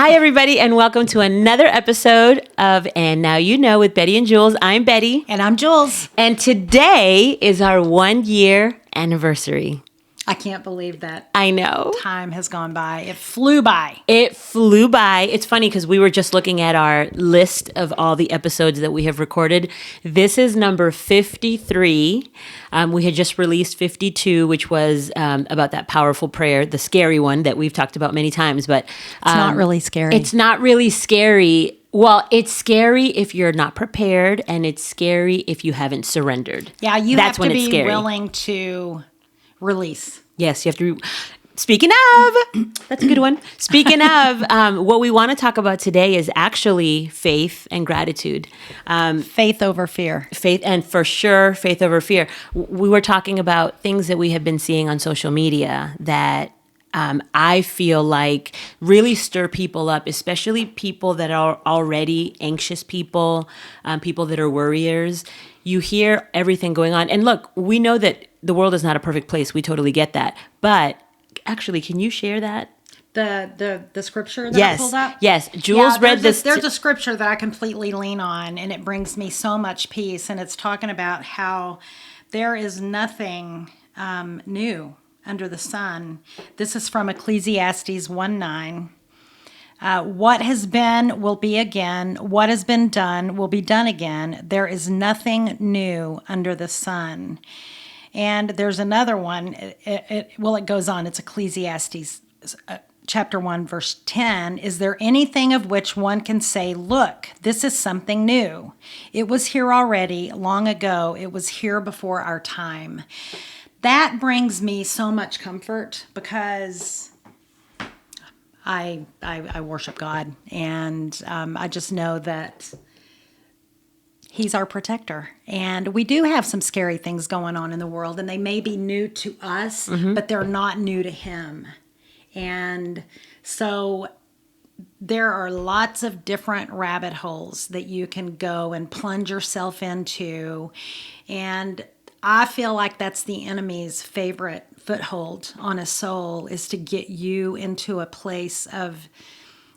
Hi, everybody, and welcome to another episode of And Now You Know with Betty and Julz. I'm Betty. And I'm Julz. And today is our 1-year anniversary. I can't believe that I know. time has gone by. It flew by. It flew by. It's funny because we were just looking at our list of all the episodes that we have recorded. This is number 53. We had just released 52, which was about that powerful prayer, the scary one that we've talked about many times. But It's not really scary. It's not really scary. Well, it's scary if you're not prepared, and it's scary if you haven't surrendered. Yeah, you That's have to when it's be scary. willing to release. Yes, you have to. Speaking of, that's a good one. Speaking of, what we want to talk about today is actually faith and gratitude. Faith over fear. Faith, and for sure, faith over fear. We were talking about things that we have been seeing on social media that I feel like really stir people up, especially people that are already anxious people, people that are worriers. You hear everything going on. And look, we know that the world is not a perfect place. We totally get that. But actually, can you share that? The scripture that I pulled up? Yes. Julz read this. There's a scripture that I completely lean on, and it brings me so much peace. And it's talking about how there is nothing new under the sun. This is from Ecclesiastes 1:9. What has been will be again. What has been done will be done again. There is nothing new under the sun. And there's another one. It goes on. It's Ecclesiastes chapter 1, verse 10. Is there anything of which one can say, look, this is something new? It was here already, long ago. It was here before our time. That brings me so much comfort because I worship God, and I just know that He's our protector. And we do have some scary things going on in the world, and they may be new to us, but they're not new to Him. And so there are lots of different rabbit holes that you can go and plunge yourself into. And I feel like that's the enemy's favorite foothold on a soul, is to get you into a place of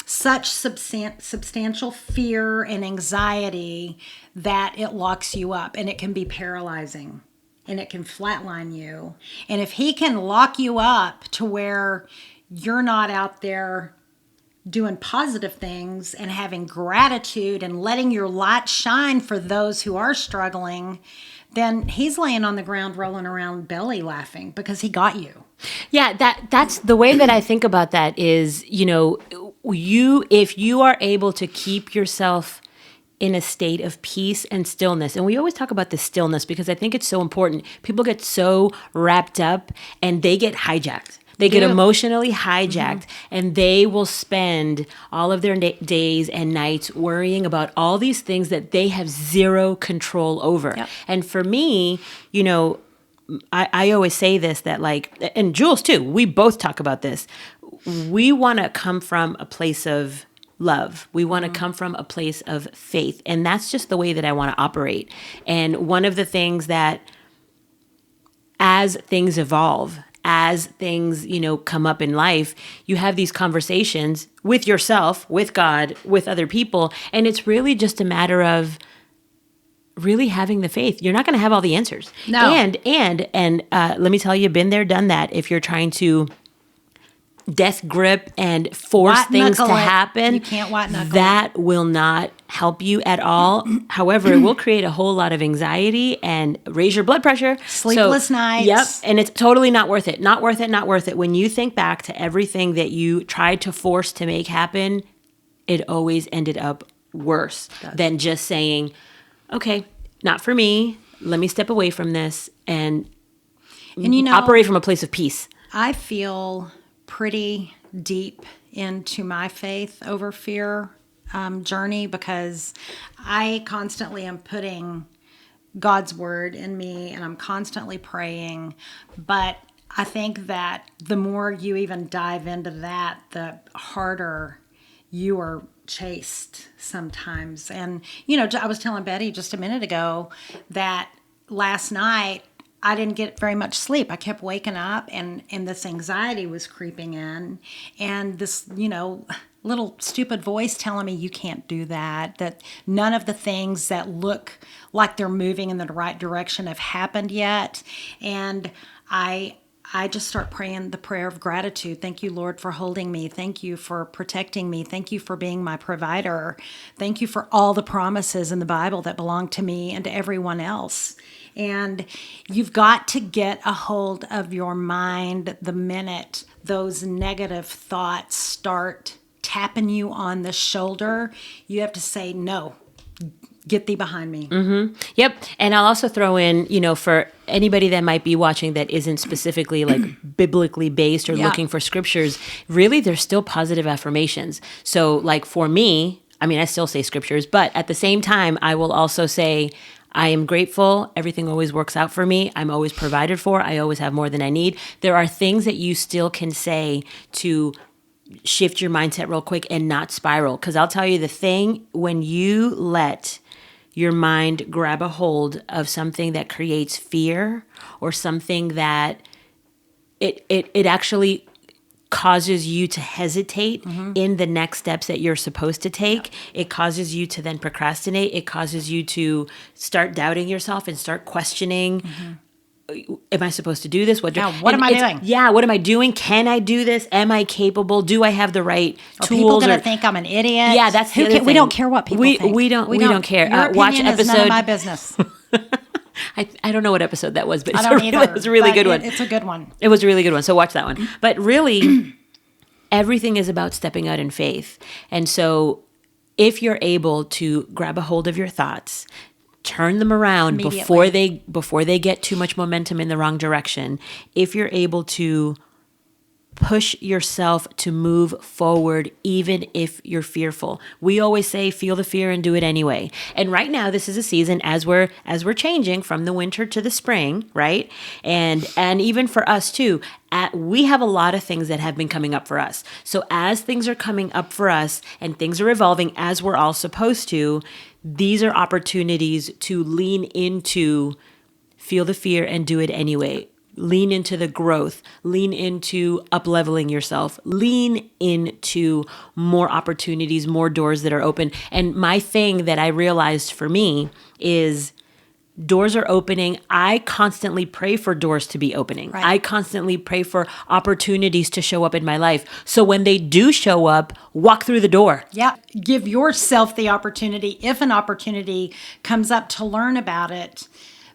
such substantial fear and anxiety that it locks you up, and it can be paralyzing, and it can flatline you. And if he can lock you up to where you're not out there doing positive things and having gratitude and letting your light shine for those who are struggling, then he's laying on the ground rolling around belly laughing because he got you. Yeah, that's the way that I think about that is, if you are able to keep yourself in a state of peace and stillness. And we always talk about this stillness because I think it's so important. People get so wrapped up and they get hijacked. They get emotionally hijacked, and they will spend all of their days and nights worrying about all these things that they have zero control over. Yep. And for me, I always say this, that and Julz too, we both talk about this. We want to come from a place of love. We want to come from a place of faith. And that's just the way that I want to operate. And one of the things that, as things evolve, as things, come up in life, you have these conversations with yourself, with God, with other people. And it's really just a matter of really having the faith. You're not going to have all the answers. No. And let me tell you, been there, done that. If you're trying to death grip and force things to happen, you can't white knuckle that will not help you at all. However, it will create a whole lot of anxiety and raise your blood pressure. Sleepless nights. Yep. And it's totally not worth it. Not worth it. Not worth it. When you think back to everything that you tried to force to make happen, it always ended up worse than just saying, okay, not for me. Let me step away from this and operate from a place of peace. I feel pretty deep into my faith over fear journey because I constantly am putting God's word in me, and I'm constantly praying. But I think that the more you even dive into that, the harder you are chased sometimes. And, I was telling Betty just a minute ago that last night I didn't get very much sleep. I kept waking up and this anxiety was creeping in. And this, little stupid voice telling me you can't do that, that none of the things that look like they're moving in the right direction have happened yet. And I just start praying the prayer of gratitude. Thank you, Lord, for holding me. Thank you for protecting me. Thank you for being my provider. Thank you for all the promises in the Bible that belong to me and to everyone else. And you've got to get a hold of your mind the minute those negative thoughts start tapping you on the shoulder. You have to say, no, get thee behind me. Yep. And I'll also throw in, for anybody that might be watching that isn't specifically like biblically based or looking for scriptures, really, there's still positive affirmations. So like for me, I still say scriptures, but at the same time, I will also say, I am grateful. Everything always works out for me. I'm always provided for. I always have more than I need. There are things that you still can say to shift your mindset real quick and not spiral. Because I'll tell you the thing, when you let your mind grab a hold of something that creates fear or something that it actually causes you to hesitate in the next steps that you're supposed to take. It causes you to then procrastinate. It causes you to start doubting yourself and start questioning, am I supposed to do this? What am I doing? Yeah, what am I doing? Can I do this? Am I capable? Do I have the right tools? Are people going to think I'm an idiot? Yeah, that's the other thing. We don't care what people think. We don't care. Your opinion is none of my business. I don't know what episode that was, but it was a really good one. It's a good one. It was a really good one. So watch that one. But really, everything is about stepping out in faith. And so if you're able to grab a hold of your thoughts, turn them around before they get too much momentum in the wrong direction, if you're able to push yourself to move forward, even if you're fearful. We always say, feel the fear and do it anyway. And right now, this is a season as we're changing from the winter to the spring, right? And even for us too, we have a lot of things that have been coming up for us. So as things are coming up for us and things are evolving as we're all supposed to, these are opportunities to lean into, feel the fear and do it anyway. Lean into the growth, lean into up-leveling yourself, lean into more opportunities, more doors that are open. And my thing that I realized for me is doors are opening. I constantly pray for doors to be opening. Right. I constantly pray for opportunities to show up in my life. So when they do show up, walk through the door. Yeah. Give yourself the opportunity, if an opportunity comes up, to learn about it.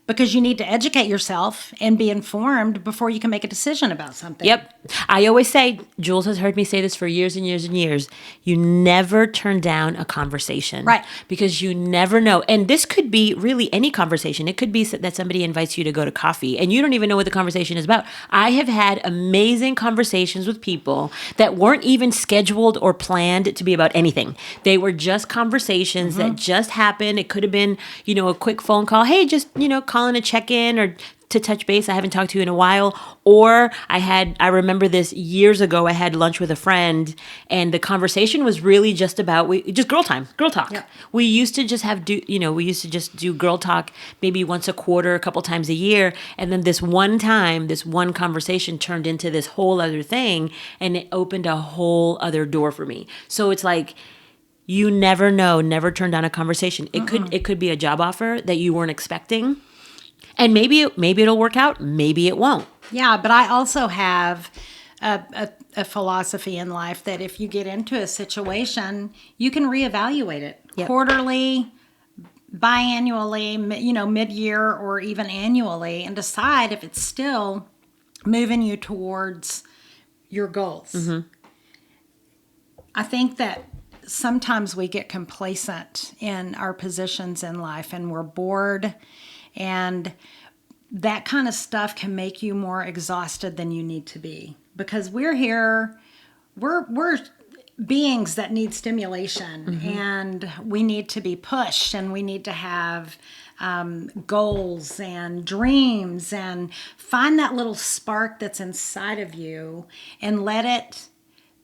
Because you need to educate yourself and be informed before you can make a decision about something. Yep. I always say, Julz has heard me say this for years and years and years, you never turn down a conversation. Right. Because you never know. And this could be really any conversation. It could be that somebody invites you to go to coffee and you don't even know what the conversation is about. I have had amazing conversations with people that weren't even scheduled or planned to be about anything. They were just conversations that just happened. It could have been, a quick phone call. Hey, just, calling to check in or to touch base. I haven't talked to you in a while. Or I remember this years ago, I had lunch with a friend and the conversation was really just about, just girl time, girl talk. Yeah. We used to just do girl talk maybe once a quarter, a couple times a year. And then this one conversation turned into this whole other thing and it opened a whole other door for me. So it's like, you never know, never turn down a conversation. It could be a job offer that you weren't expecting. And maybe it'll work out. Maybe it won't. Yeah, but I also have a philosophy in life that if you get into a situation, you can reevaluate it quarterly, biannually, mid-year, or even annually, and decide if it's still moving you towards your goals. Mm-hmm. I think that sometimes we get complacent in our positions in life and we're bored. And that kind of stuff can make you more exhausted than you need to be, because we're beings that need stimulation, and we need to be pushed, and we need to have goals and dreams, and find that little spark that's inside of you and let it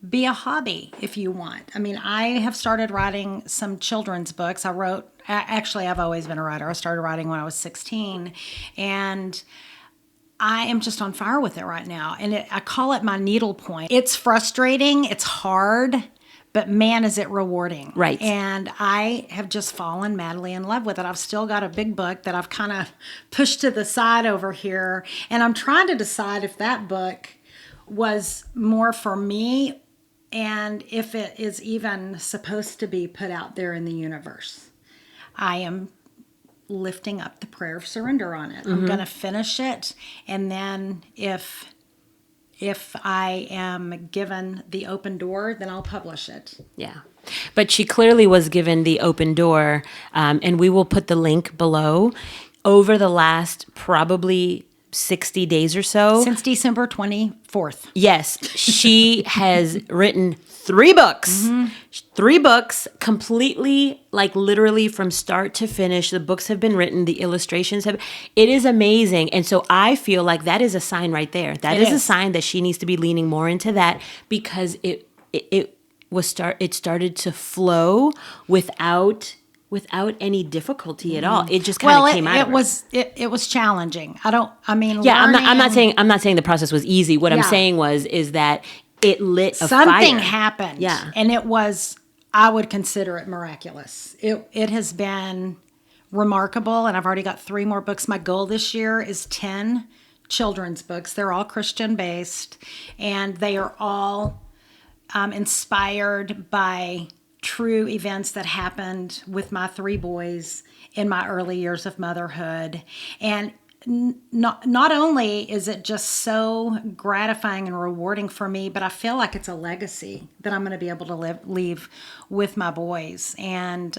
be a hobby if you want. I have started writing some children's books. I've always been a writer. I started writing when I was 16, and I am just on fire with it right now. And I call it my needle point. It's frustrating. It's hard, but man, is it rewarding. Right. And I have just fallen madly in love with it. I've still got a big book that I've kind of pushed to the side over here. And I'm trying to decide if that book was more for me and if it is even supposed to be put out there in the universe. I am lifting up the prayer of surrender on it. I'm going to finish it. And then if I am given the open door, then I'll publish it. Yeah. But she clearly was given the open door, and we will put the link below. Over the last probably 60 days or so. Since December 24th. Yes. She has written 3 books. 3 books completely, like literally from start to finish. The books have been written. The illustrations have. It is amazing. And so I feel like that is a sign right there. That is a sign that she needs to be leaning more into that because it started to flow without any difficulty at all. It just kind of came out. It was challenging. I'm not saying the process was easy. What I'm saying is that it lit a fire. Something happened. Yeah. And I would consider it miraculous. It has been remarkable, and I've already got 3 more books. My goal this year is 10 children's books. They're all Christian based, and they are all inspired by true events that happened with my 3 boys in my early years of motherhood. And not only is it just so gratifying and rewarding for me, but I feel like it's a legacy that I'm going to be able to leave with my boys. And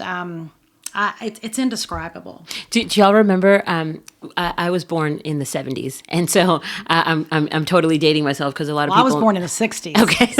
it's indescribable. Do y'all remember? I was born in the 70s, and so I'm totally dating myself because a lot of people. I was born in the 60s. Okay,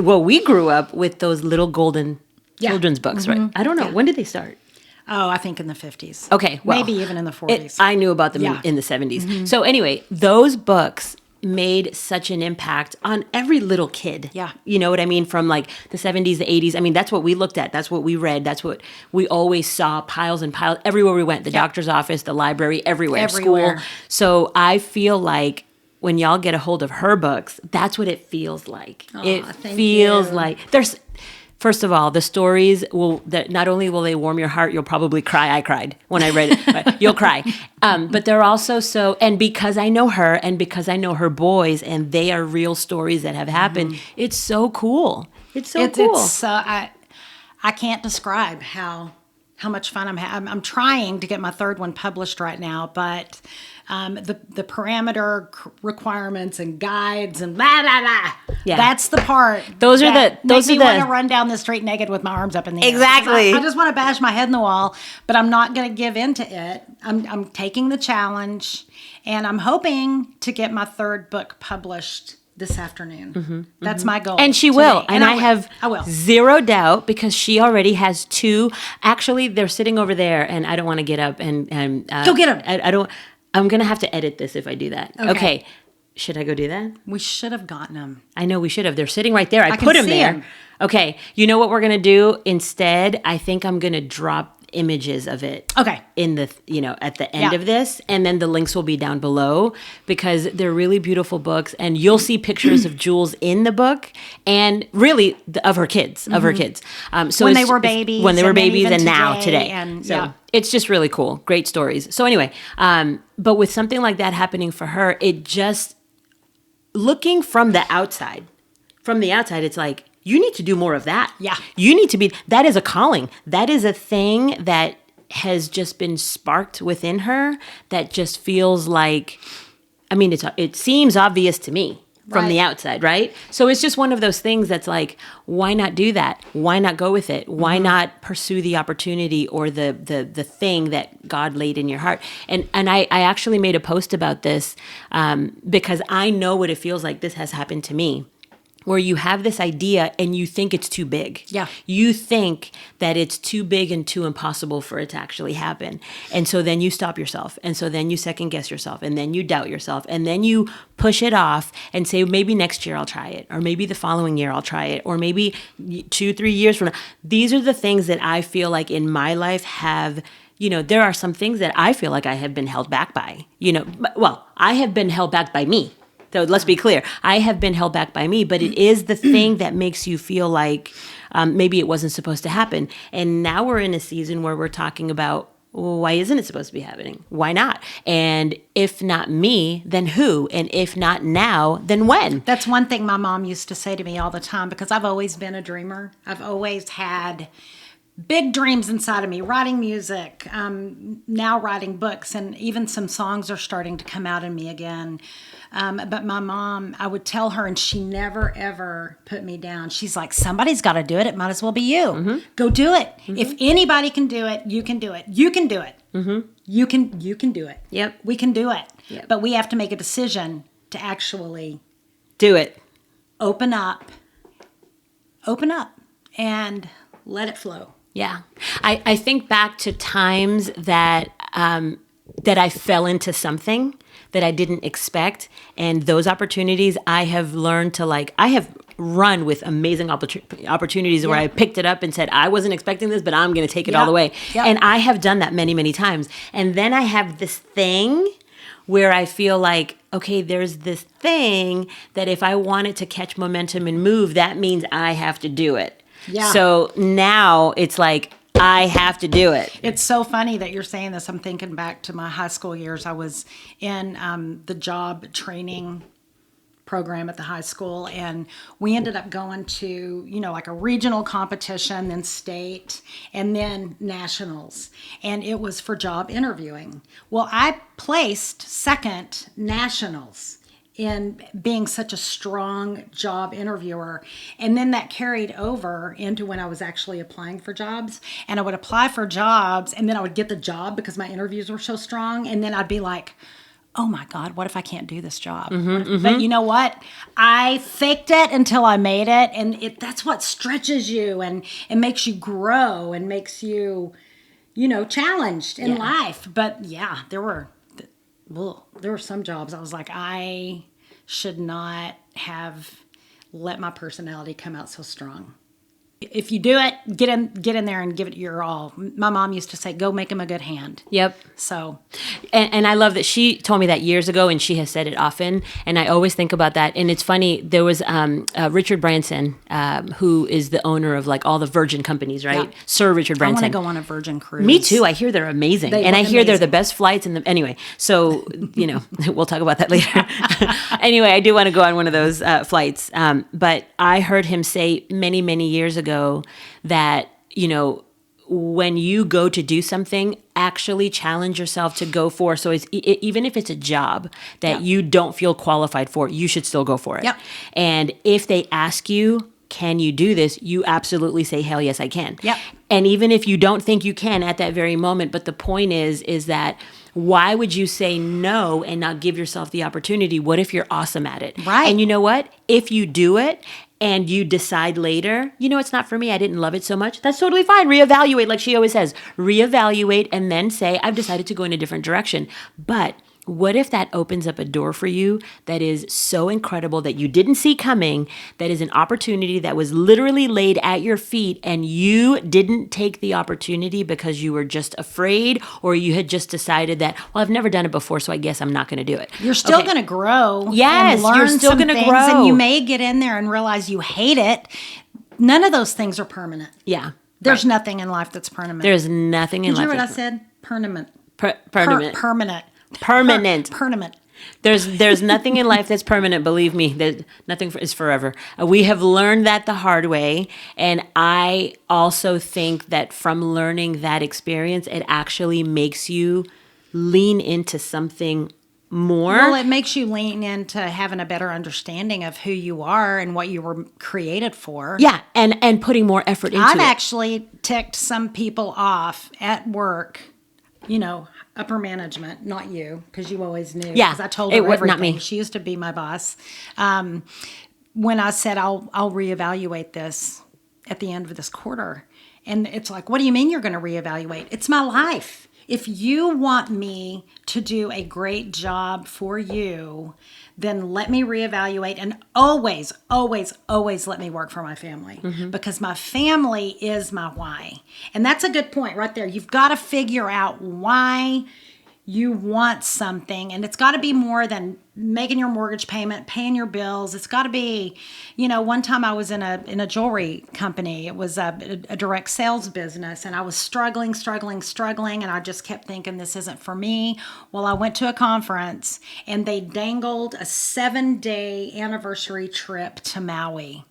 well, we grew up with those little golden children's books, right? I don't know when did they start. Oh, I think in the 50s. Okay, well, maybe even in the 40s. I knew about them in the 70s. So anyway, those books made such an impact on every little kid. Yeah. You know what I mean? From like the 70s, the 80s. I mean, that's what we looked at. That's what we read. That's what we always saw, piles and piles everywhere we went. The doctor's office, the library, everywhere. School. So I feel like when y'all get a hold of her books, that's what it feels like. It feels like there's. First of all, the stories that not only will they warm your heart, you'll probably cry. I cried when I read it. You'll cry. But they're also and because I know her and because I know her boys and they are real stories that have happened, it's so cool. It's so cool. I can't describe how much fun I'm having. I'm trying to get my 3rd one published right now, but the parameter requirements and guides and blah blah blah. Yeah, that's the part. Those want to run down the street naked with my arms up in the air. Exactly. I just want to bash my head in the wall, but I'm not going to give in to it. I'm taking the challenge, and I'm hoping to get my 3rd book published this afternoon. That's my goal. And she today. will. And I will. have zero doubt because she already has 2. Actually, they're sitting over there, and I don't want to get up and go get them. I don't. I'm going to have to edit this if I do that. Okay. Should I go do that? We should have gotten them. I know we should have. They're sitting right there. I put them there. Okay. You know what we're going to do instead? I think I'm going to drop images of it. Okay. In the, at the end of this. And then the links will be down below because they're really beautiful books. And you'll see pictures of Julz in the book and really of her kids, So when they were babies. And now today. And it's just really cool. Great stories. So anyway, but with something like that happening for her, it just, looking from the outside, it's like, you need to do more of that. Yeah. You need to that is a calling. That is a thing that has just been sparked within her that just feels like, it seems obvious to me from the outside, right? So it's just one of those things that's like, why not do that? Why not go with it? Why not pursue the opportunity or the thing that God laid in your heart? And I actually made a post about this because I know what it feels like. This has happened to me. Where you have this idea and you think it's too big. Yeah. You think that it's too big and too impossible for it to actually happen. And so then you stop yourself. And so then you second guess yourself. And then you doubt yourself. And then you push it off and say, maybe next year I'll try it. Or maybe the following year I'll try it. Or maybe 2-3 years from now. These are the things that I feel like in my life have, there are some things that I feel like I have been held back by. Well, I have been held back by me. So let's be clear. I have been held back by me, but it is the thing that makes you feel like maybe it wasn't supposed to happen. And now we're in a season where we're talking about, well, why isn't it supposed to be happening? Why not? And if not me, then who? And if not now, then when? That's one thing my mom used to say to me all the time, because I've always been a dreamer. I've always had big dreams inside of me, writing music, now writing books, and even some songs are starting to come out in me again. But my mom, I would tell her, and she never, ever put me down. She's like, somebody's got to do it. It might as well be you. Mm-hmm. Go do it. Mm-hmm. If anybody can do it, you can do it. You can do it. Mm-hmm. You can do it. Yep. We can do it. Yep. But we have to make a decision to actually do it. Open up, and let it flow. Yeah. I think back to times that that I fell into something that I didn't expect. And those opportunities I have learned to I have run with amazing opportunities where I picked it up and said, I wasn't expecting this, but I'm going to take it all the way. Yep. And I have done that many, many times. And then I have this thing where I feel like, okay, there's this thing that if I want it to catch momentum and move, that means I have to do it. Yeah. So now it's like, I have to do it. It's so funny that you're saying this. I'm thinking back to my high school years. I was in the job training program at the high school, and we ended up going to, like a regional competition, then state, and then nationals. And it was for job interviewing. Well, I placed second nationals in being such a strong job interviewer. And then that carried over into when I was actually applying for jobs. And I would apply for jobs, and then I would get the job because my interviews were so strong. And then I'd be like, oh my God, what if I can't do this job? But you know what? I faked it until I made it. And that's what stretches you and makes you grow and makes you, challenged in life. But yeah, there were some jobs I was like, I should not have let my personality come out so strong. If you do it, get in there and give it your all. My mom used to say, go make him a good hand. Yep. So. And I love that she told me that years ago, and she has said it often. And I always think about that. And it's funny, there was Richard Branson, who is the owner of all the Virgin companies, right? Yeah. Sir Richard Branson. I want to go on a Virgin cruise. Me too. I hear they're amazing. And I hear they're the best flights. Anyway, so, we'll talk about that later. Anyway, I do want to go on one of those flights. But I heard him say many, many years ago that, when you go to do something, actually challenge yourself to go for. So even if it's a job that you don't feel qualified for, you should still go for it. Yep. And if they ask you, can you do this? You absolutely say, hell yes, I can. Yep. And even if you don't think you can at that very moment, but the point is that why would you say no and not give yourself the opportunity? What if you're awesome at it? Right. And you know what? If you do it and you decide later, it's not for me, I didn't love it so much, that's totally fine. Reevaluate, like she always says. Reevaluate and then say, I've decided to go in a different direction. But what if that opens up a door for you that is so incredible that you didn't see coming, that is an opportunity that was literally laid at your feet, and you didn't take the opportunity because you were just afraid, or you had just decided that, well, I've never done it before, so I guess I'm not going to do it. You're still going to grow. Yes, and learn you're still going to grow. And you may get in there and realize you hate it. None of those things are permanent. Yeah. There's nothing in life that's permanent. There's nothing in life. Did you hear what I said? Permanent. Permanent. Permanent. Permanent. There's nothing in life that's permanent. Believe me, nothing is forever. We have learned that the hard way, and I also think that from learning that experience, it actually makes you lean into something more. Well, it makes you lean into having a better understanding of who you are and what you were created for. Yeah, and putting more effort into it. I've actually ticked some people off at work. Upper management, not you, because you always knew. Yeah, because I told her everything. Not me. She used to be my boss. When I said I'll reevaluate this at the end of this quarter, and it's like, what do you mean you're going to reevaluate? It's my life. If you want me to do a great job for you, then let me reevaluate, and always, always, always let me work for my family, because my family is my why. And that's a good point right there. You've got to figure out why you want something, and it's got to be more than making your mortgage payment, paying your bills. It's got to be, one time I was in a jewelry company. It was a direct sales business, and I was struggling, and I just kept thinking, this isn't for me. Well, I went to a conference, and they dangled a 7-day anniversary trip to Maui.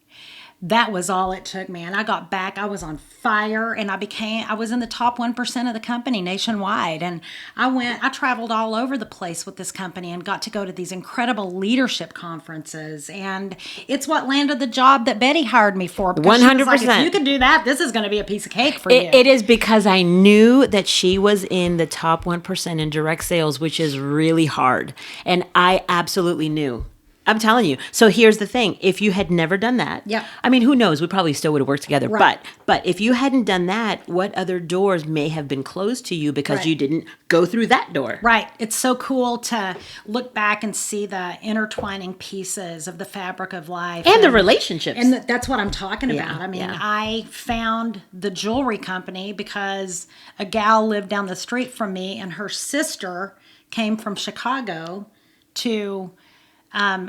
That was all it took, man. I got back, I was on fire, and I was in the top 1% of the company nationwide. And I traveled all over the place with this company and got to go to these incredible leadership conferences. And it's what landed the job that Betty hired me for. Because 100%. she was like, if you can do that, this is going to be a piece of cake for you. It is because I knew that she was in the top 1% in direct sales, which is really hard. And I absolutely knew. I'm telling you. So here's the thing. If you had never done that, Yep. I mean, who knows? We probably still would have worked together. Right. But if you hadn't done that, what other doors may have been closed to you because Right. you didn't go through that door? Right. It's so cool to look back and see the intertwining pieces of the fabric of life. And the relationships. And that's what I'm talking about. Yeah, I mean, yeah. I found the jewelry company because a gal lived down the street from me, and her sister came from Chicago to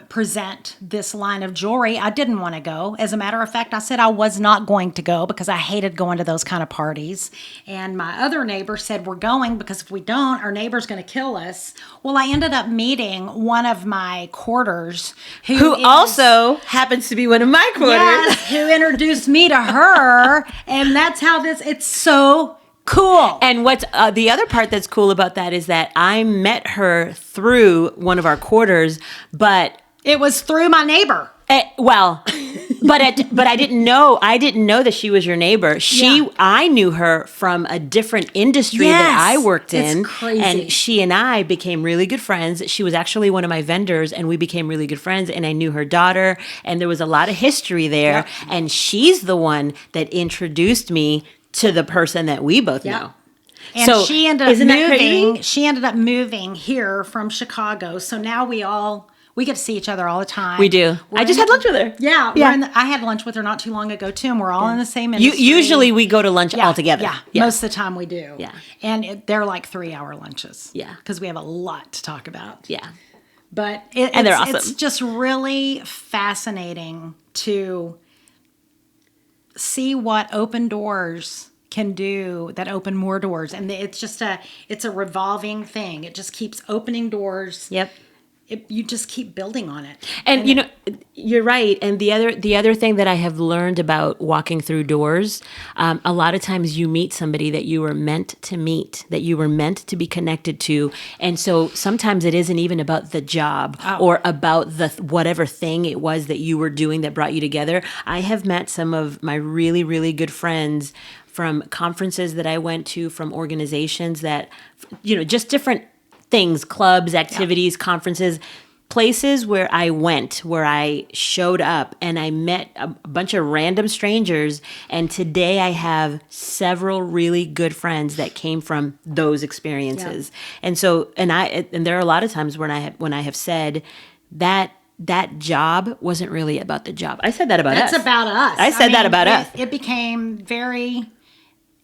present this line of jewelry. I didn't want to go. As a matter of fact, I said I was not going to go because I hated going to those kind of parties. And my other neighbor said, we're going because if we don't, our neighbor's going to kill us. Well, I ended up meeting one of my quarters who also happens to be one of my quarters. Yes, who introduced me to her. And that's how it's so cool. And what's the other part that's cool about that is that I met her through one of our quarters, but it was through my neighbor. But I didn't know that she was your neighbor. I knew her from a different industry that I worked in. It's crazy. And she and I became really good friends. She was actually one of my vendors, and we became really good friends. And I knew her daughter, and there was a lot of history there. Yep. And she's the one that introduced me to the person that we both Yep. know. And So, she ended isn't up that moving. crazy? She ended up moving here from Chicago. So now we get to see each other all the time. We do. I just had lunch with her. Yeah, Yeah. I had lunch with her not too long ago too, and we're all in the same industry. Usually we go to lunch all together. Yeah, most of the time we do. Yeah. And they're like 3-hour lunches. Yeah. Because we have a lot to talk about. Yeah. But And they're awesome. It's just really fascinating to see what open doors can do that open more doors. And it's a revolving thing. It just keeps opening doors. Yep. You just keep building on it. And you're right. And the other thing that I have learned about walking through doors, a lot of times you meet somebody that you were meant to meet, that you were meant to be connected to. And so sometimes it isn't even about the job or about the whatever thing it was that you were doing that brought you together. I have met some of my really, really good friends from conferences that I went to, from organizations that, just different things, clubs, activities, conferences, places where I went, where I showed up, and I met a bunch of random strangers. And today I have several really good friends that came from those experiences. Yeah. And so, and there are a lot of times when I have said that job wasn't really about the job. I said that about us. That's about us. I said that about us. It became very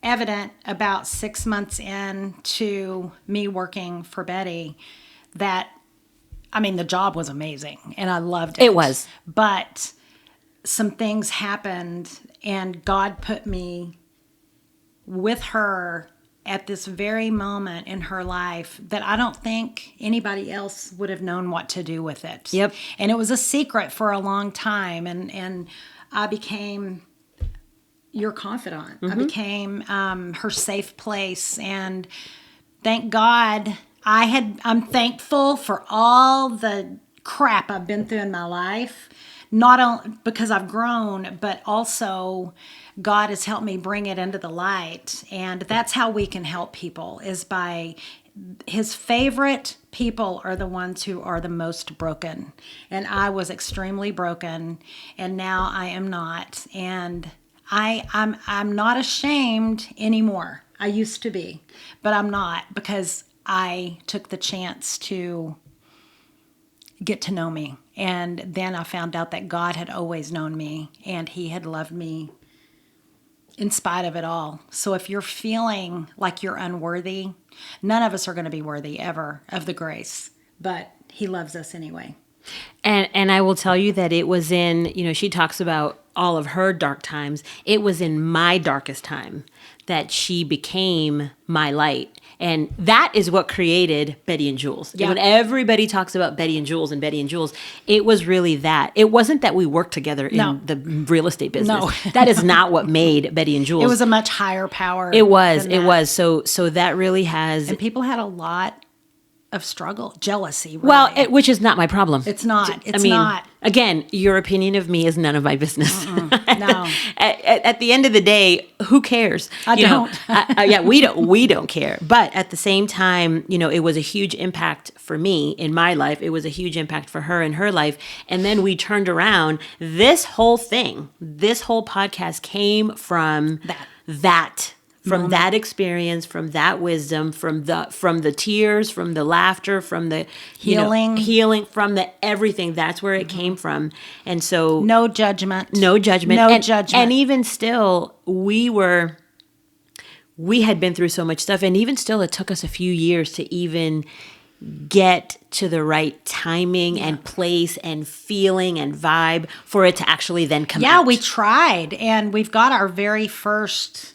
evident about 6 months into me working for Betty that, the job was amazing and I loved it. It was. But some things happened and God put me with her at this very moment in her life that I don't think anybody else would have known what to do with it. Yep. And it was a secret for a long time. And I became your confidant. Mm-hmm. I became her safe place. And thank God I'm thankful for all the crap I've been through in my life, not only because I've grown, but also God has helped me bring it into the light. And that's how we can help people, is by his favorite people are the ones who are the most broken. And I was extremely broken, and now I am not. And I'm not ashamed anymore. I used to be, but I'm not, because I took the chance to get to know me. And then I found out that God had always known me, and he had loved me in spite of it all. So if you're feeling like you're unworthy, none of us are going to be worthy ever of the grace, but he loves us anyway. And I will tell you that it was in, she talks about all of her dark times. It was in my darkest time that she became my light. And that is what created Bette and Julz. Yeah. When everybody talks about Bette and Julz and Bette and Julz, it was really that. It wasn't that we worked together in the real estate business. No. That is not what made Bette and Julz. It was a much higher power. It was. than It that. was. So that really has. And people had a lot of struggle, jealousy. Really. Well, which is not my problem. It's not. It's I mean, not. Again, your opinion of me is none of my business. No. At the end of the day, who cares? I don't. Yeah, we don't. We don't care. But at the same time, it was a huge impact for me in my life. It was a huge impact for her in her life. And then we turned around. This whole podcast came from that. From that experience, from that wisdom, from the tears, from the laughter, from the healing, from the everything. That's where it came from. And so No judgment. no judgment. No judgment. And even still, we had been through so much stuff, and even still, it took us a few years to even get to the right timing and place and feeling and vibe for it to actually then come out. Yeah, we tried, and we've got our very first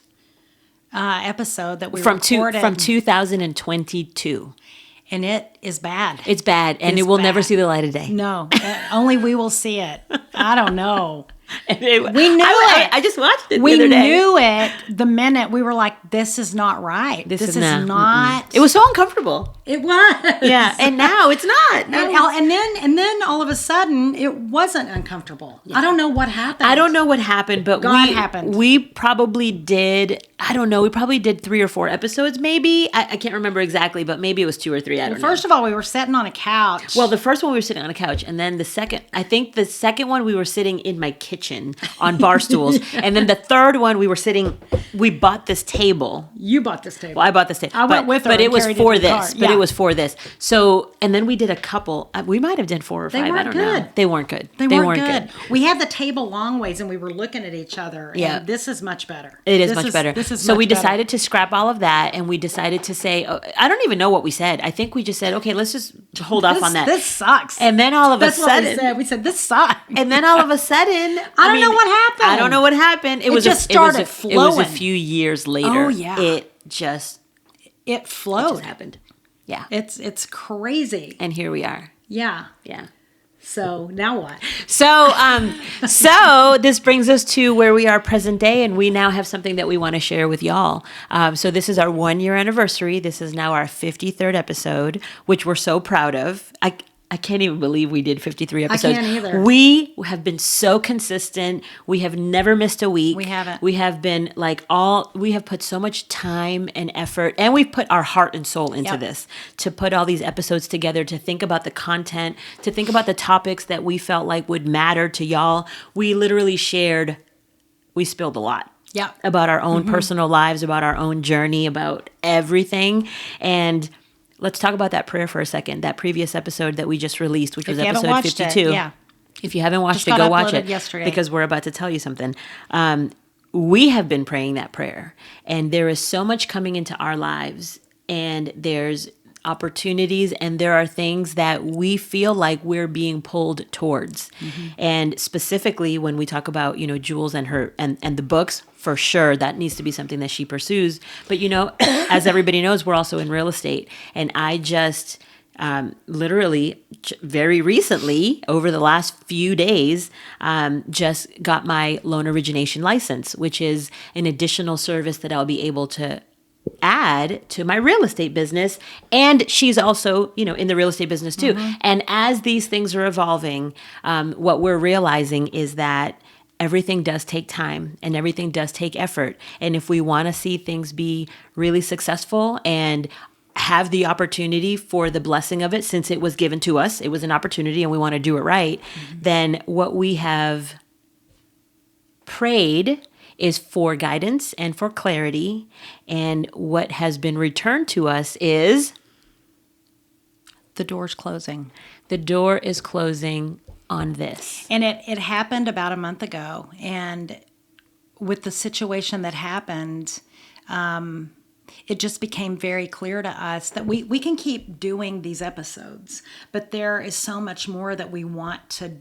episode that we recorded. From 2022. And it is bad. It's bad, and It's it will never bad. see the light of day. No, only we will see it. I don't know. We knew it. I just watched it We the other day. knew it the minute we were like, this is not right. This is not. It was so uncomfortable. It was. Yeah, and now it's not. And then all of a sudden, it wasn't uncomfortable. I don't know what happened. I don't know what happened, but God happened. we probably did, I don't know, we probably did 3 or 4 episodes maybe. I can't remember exactly, but maybe it was 2 or 3. I don't know. First of all, we were sitting on a couch. Well, the first one we were sitting on a couch, and then the second one we were sitting in my kitchen on bar stools, and then the third one we bought this table. You bought this table. Well, I bought this table. I went with her but and it was carried it for to the this. car. But Yeah. it was for this. So, and then we did a couple. We might have done 4 or 5. I weren't don't know. good. They weren't good. They weren't good. We had the table long ways, and we were looking at each other. Yeah. And this is much better. It is much better. This is so much we better. decided to scrap all of that, and we decided to say, I don't even know what we said. I think we just said, okay, let's just hold off on that. This sucks. And then all of That's a what we sudden, said. We said, this sucks. and then all of a sudden, I don't know what happened. I don't know what happened. It just started It was flowing. a few years later. Oh, yeah. It just Flowed. happened. Yeah. It's crazy. And here we are. Yeah. Yeah. So now what? So this brings us to where we are present day, and we now have something that we want to share with y'all. So this is our 1-year anniversary. This is now our 53rd episode, which we're so proud of. I can't even believe we did 53 episodes. I can't either. We have been so consistent. We have never missed a week. We haven't. We have been we have put so much time and effort, and we've put our heart and soul into Yep. this, to put all these episodes together, to think about the content, to think about the topics that we felt like would matter to y'all. We literally we spilled a lot. Yeah. About our own personal lives, about our own journey, about everything. And let's talk about that prayer for a second. That previous episode that we just released, which was If you haven't episode watched 52. it, yeah. If you haven't watched Just it, got go watch uploaded it. yesterday. Because we're about to tell you something. We have been praying that prayer, and there is so much coming into our lives, and there's opportunities, and there are things that we feel like we're being pulled towards. And specifically when we talk about, Julz and her and the books, for sure that needs to be something that she pursues. But as everybody knows, we're also in real estate, and I just literally very recently, over the last few days, just got my loan origination license, which is an additional service that I'll be able to add to my real estate business. And she's also, in the real estate business too. And as these things are evolving, what we're realizing is that everything does take time and everything does take effort. And if we want to see things be really successful and have the opportunity for the blessing of it, since it was given to us, it was an opportunity and we want to do it right, then what we have prayed is for guidance and for clarity. And what has been returned to us is The door's closing. the door is closing on this. And it happened about a month ago. And with the situation that happened, it just became very clear to us that we can keep doing these episodes, but there is so much more that we want to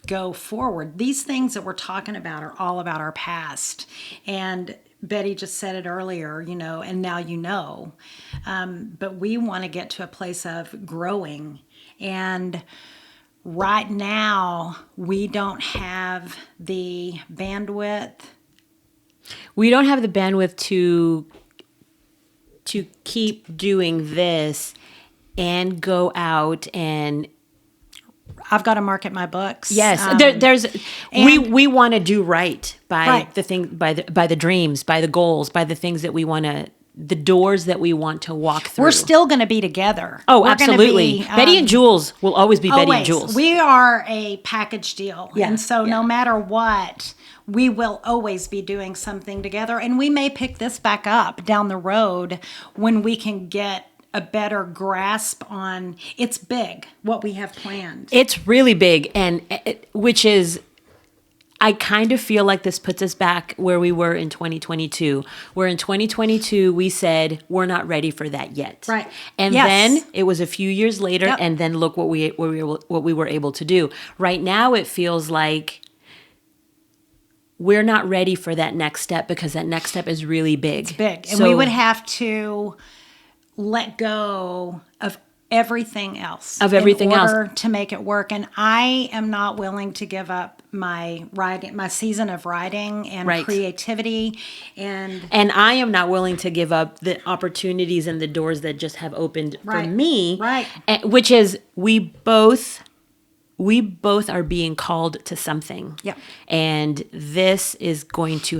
go forward. These things that we're talking about are all about our past. And Betty just said it earlier, and now but we want to get to a place of growing. And right now, we don't have the bandwidth. We don't have the bandwidth to keep doing this and go out and I've got to market my books. Yes, we want to do right by the thing, by the dreams, by the goals, by the things that we want to, the doors that we want to walk through. We're still going to be together. Oh, We're absolutely. Betty and Julz will always be Betty and Julz. We are a package deal. Yeah. And so no matter what, we will always be doing something together. And we may pick this back up down the road when we can get a better grasp on, it's big, what we have planned. It's really big, and which is, I kind of feel like this puts us back where we were in 2022, where in 2022 we said we're not ready for that yet. Right. And then it was a few years later, Yep. and then look what we were able to do. Right now it feels like we're not ready for that next step because that next step is really big. It's big. And So, we would have to let go of everything else. In order to make it work. And I am not willing to give up my writing, my season of writing and creativity. And I am not willing to give up the opportunities and the doors that just have opened for me. Right. Which is we both are being called to something. Yep. And this is going to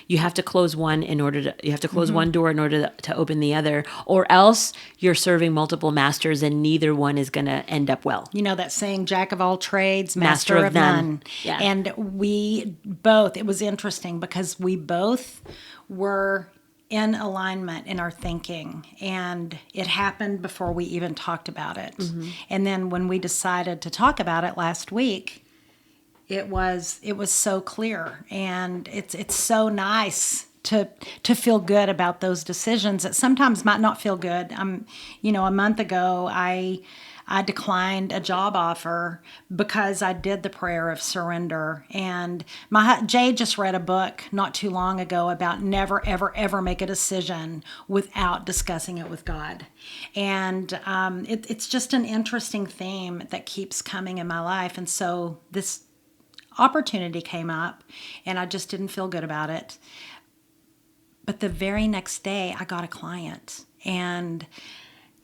you have to close one one door in order to open the other, or else you're serving multiple masters and neither one is going to end up well. You know that saying, jack of all trades, master of none. Yeah. And it was interesting because we both were in alignment in our thinking, and it happened before we even talked about it. Mm-hmm. And then when we decided to talk about it last week, it was so clear, and it's so nice to feel good about those decisions that sometimes might not feel good. A month ago I declined a job offer because I did the prayer of surrender. And Jay just read a book not too long ago about never, ever, ever make a decision without discussing it with God. And it's just an interesting theme that keeps coming in my life. And so this opportunity came up, and I just didn't feel good about it. But the very next day, I got a client, and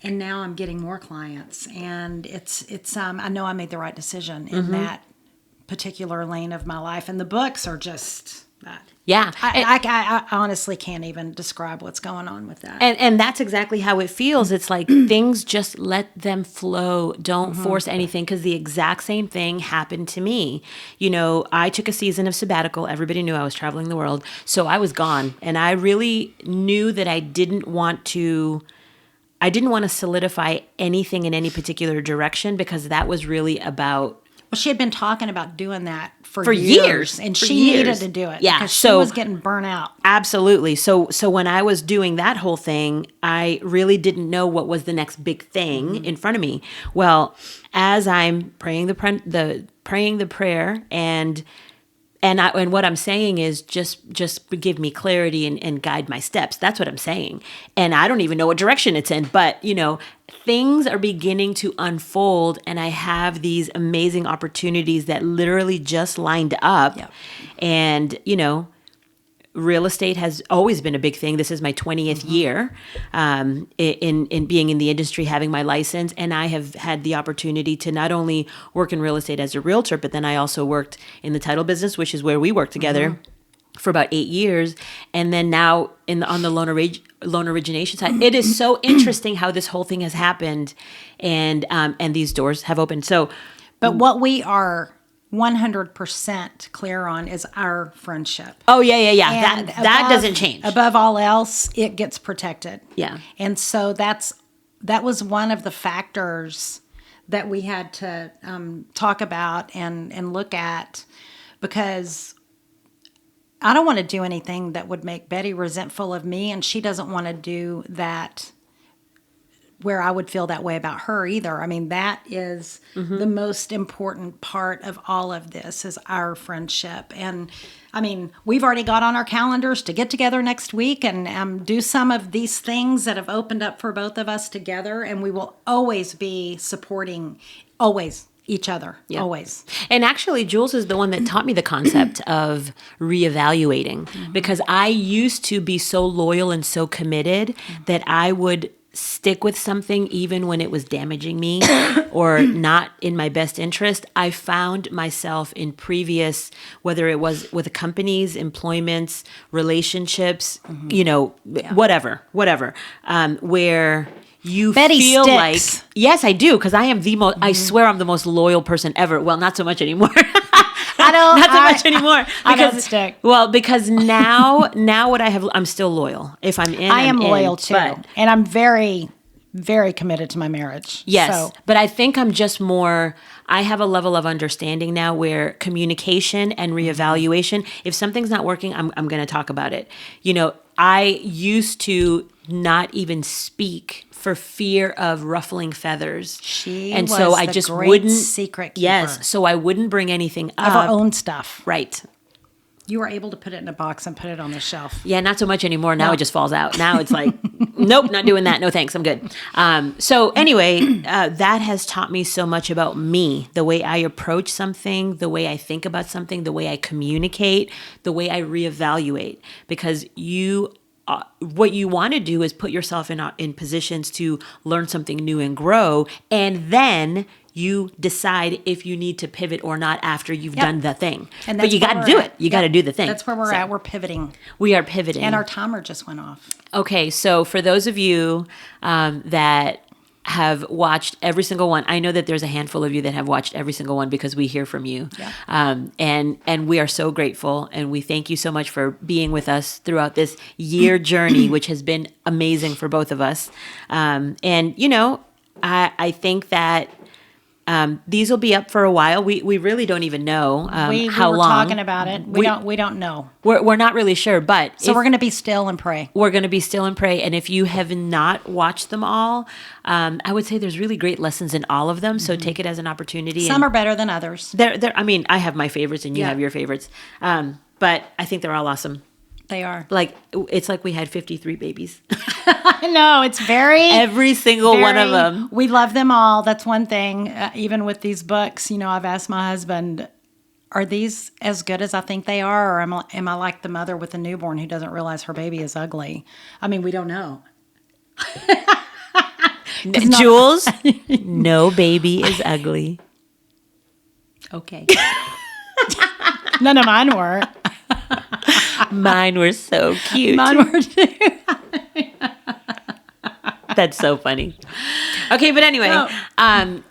now I'm getting more clients, and it's I know I made the right decision in that particular lane of my life, and the books are just that. Yeah. I honestly can't even describe what's going on with that. And that's exactly how it feels. It's like things just let them flow. Don't force anything, because the exact same thing happened to me. I took a season of sabbatical. Everybody knew I was traveling the world. So I was gone. And I really knew that I didn't want to solidify anything in any particular direction, because that was really about... Well, she had been talking about doing that for years. And she needed to do it. Yeah, because she was getting burnt out. Absolutely. So when I was doing that whole thing, I really didn't know what was the next big thing in front of me. Well, as I'm praying the prayer and what I'm saying is just give me clarity and guide my steps. That's what I'm saying. And I don't even know what direction it's in, but things are beginning to unfold, and I have these amazing opportunities that literally just lined up. Yep. And, real estate has always been a big thing. This is my 20th year in being in the industry, having my license. And I have had the opportunity to not only work in real estate as a realtor, but then I also worked in the title business, which is where we work together for about 8 years. And then now on the loan origination side. It is so interesting how this whole thing has happened, and these doors have opened. So, but what we are 100% clear on is our friendship. Oh, yeah. That doesn't change. Above all else, it gets protected. Yeah. And so that was one of the factors that we had to talk about and look at, because I don't want to do anything that would make Betty resentful of me, and she doesn't want to do that where I would feel that way about her either. I mean, that is the most important part of all of this is our friendship. And I mean, we've already got on our calendars to get together next week and do some of these things that have opened up for both of us together. And we will always be supporting, always, each other, always. And actually, Julz is the one that taught me the concept of reevaluating, because I used to be so loyal and so committed that I would stick with something even when it was damaging me or not in my best interest. I found myself in previous, whether it was with companies, employments, relationships, whatever, where you Betty feel sticks. like, yes, I do, because I am the most, I swear I'm the most loyal person ever. Well, not so much anymore. Not so much anymore. I don't stick. Well, because now what I have, I'm still loyal. If I'm in, I am I'm loyal in, too. but- And I'm very, very committed to my marriage. Yes, So, but I think I'm just more, I have a level of understanding now where communication and reevaluation, if something's not working, I'm going to talk about it. I used to not even speak for fear of ruffling feathers. She and was so I the just great wouldn't secret keeper. Yes, so I wouldn't bring anything up. of our own stuff. Right. You were able to put it in a box and put it on the shelf. Yeah, not so much anymore. Now it just falls out. Now it's like, nope, not doing that. No, thanks. I'm good. So anyway, that has taught me so much about me, the way I approach something, the way I think about something, the way I communicate, the way I reevaluate. Because what you want to do is put yourself in positions to learn something new and grow, and then you decide if you need to pivot or not after you've done the thing. And but you got to do it. You got to do the thing. That's where we're at. We're pivoting. We are pivoting. And our timer just went off. Okay, so for those of you that have watched every single one, I know that there's a handful of you that have watched every single one because we hear from you. Yeah. And we are so grateful, and we thank you so much for being with us throughout this year journey, which has been amazing for both of us. I think that these will be up for a while. We really don't even know We how were long. talking about it. We don't know. We're not really sure, but So we're going to be still and pray. we're going to be still and pray. And if you have not watched them all, I would say there's really great lessons in all of them. So take it as an opportunity. Some are better than others. I mean, I have my favorites and you have your favorites. But I think they're all awesome. They are. Like, it's like we had 53 babies. I know. It's very... Every single one of them. We love them all. That's one thing. Even with these books, I've asked my husband, are these as good as I think they are? Or am I like the mother with a newborn who doesn't realize her baby is ugly? I mean, we don't know. Julz, no baby is ugly. Okay. None of mine were. Mine were so cute. Mine were too. That's so funny. Okay, but anyway,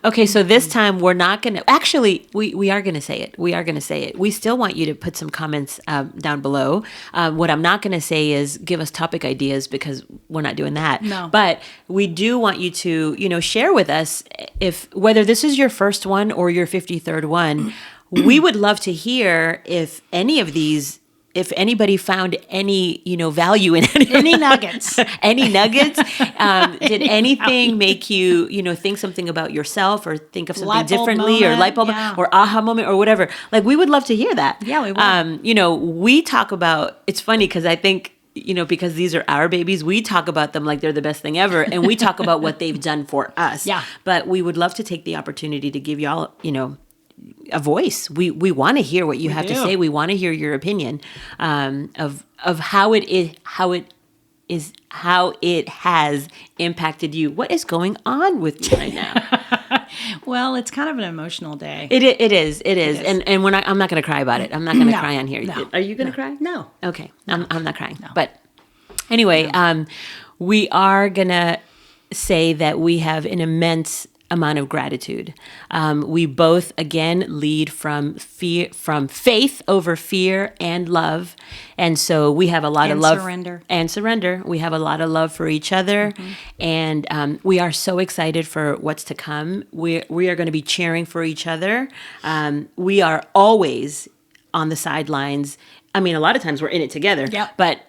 okay, so this time we're not going to, actually, we are going to say it. We are going to say it. We still want you to put some comments down below. What I'm not going to say is give us topic ideas because we're not doing that. No. But we do want you to, share with us whether this is your first one or your 53rd one. We would love to hear if any of these, if anybody found any, value in any nuggets. Any nuggets? Did anything make you, think something about yourself or think of something Light bulb differently or moment, light bulb or aha moment or whatever? Like, we would love to hear that. Yeah, we would. We talk about, it's funny because I think, because these are our babies, we talk about them like they're the best thing ever. And we talk about what they've done for us. Yeah. But we would love to take the opportunity to give y'all, a voice. We want to hear what you have to say. We want to hear your opinion of how it has impacted you. What is going on with you right now? Well, it's kind of an emotional day. It is. And I'm not going to cry about it. I'm not going to cry on here. No. Are you going to cry? No. Okay. I'm not crying. No. But anyway, we are going to say that we have an immense amount of gratitude. We both, again, lead from faith over fear and love. And so we have a lot of love. And surrender. We have a lot of love for each other. Mm-hmm. And we are so excited for what's to come. We are going to be cheering for each other. We are always on the sidelines, I mean, a lot of times we're in it together. Yep. But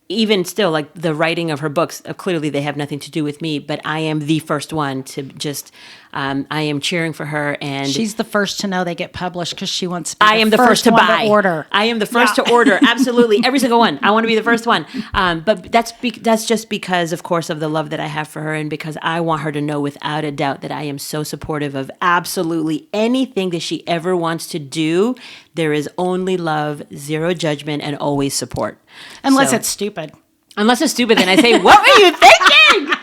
even still, like the writing of her books, clearly they have nothing to do with me, but I am the first one to just, I am cheering for her. And She's the first to know they get published because she wants to be I am the first to one buy. order. I am the first to order. Absolutely. Every single one. I want to be the first one. But that's just because, of course, of the love that I have for her, and because I want her to know without a doubt that I am so supportive of absolutely anything that she ever wants to do. There is only love, zero judgment, and always support. Unless So- it's stupid. Unless it's stupid, then I say, "What were you thinking?"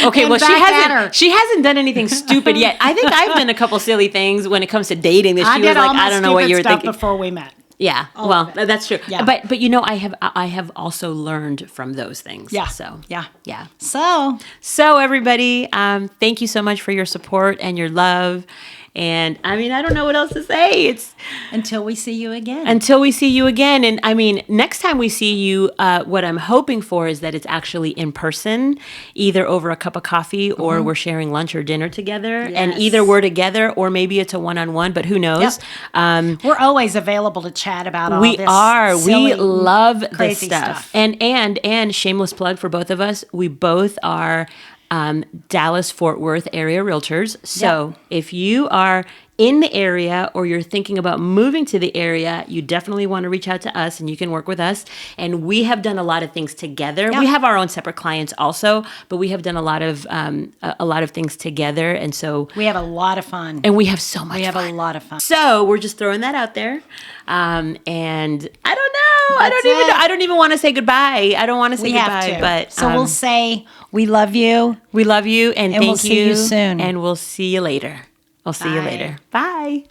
Okay, well, back at her. she hasn't done anything stupid yet. I think I've done a couple silly things when it comes to dating that I she did was all like, my "I don't know what stupid you were stuff thinking." before we met. Yeah, well, that's true. Yeah. But you know, I have also learned from those things. Yeah. So Yeah. yeah. So, Everybody, thank you so much for your support and your love. And I mean, I don't know what else to say. It's until we see you again. until we see you again. And I mean, next time we see you, what I'm hoping for is that it's actually in person, either over a cup of coffee or we're sharing lunch or dinner together. And Yes. either we're together or maybe it's a one-on-one, but who knows? Yep. We're always available to chat about all We this. are. We silly, love this crazy stuff. And shameless plug for both of us. We both are Dallas Fort Worth area realtors. So if you are in the area or you're thinking about moving to the area, you definitely want to reach out to us and you can work with us. And we have done a lot of things together. Yeah. We have our own separate clients also, but we have done a lot of things together. And so We have a lot of fun. we have so much We have fun. a lot of fun. So we're just throwing that out there. And I don't know. That's it. I don't even want to say goodbye. I don't want to say We goodbye, have to. but So we'll say we love you. we love you and thank we'll see you soon. And we'll see you later. I'll see you Bye. later. Bye.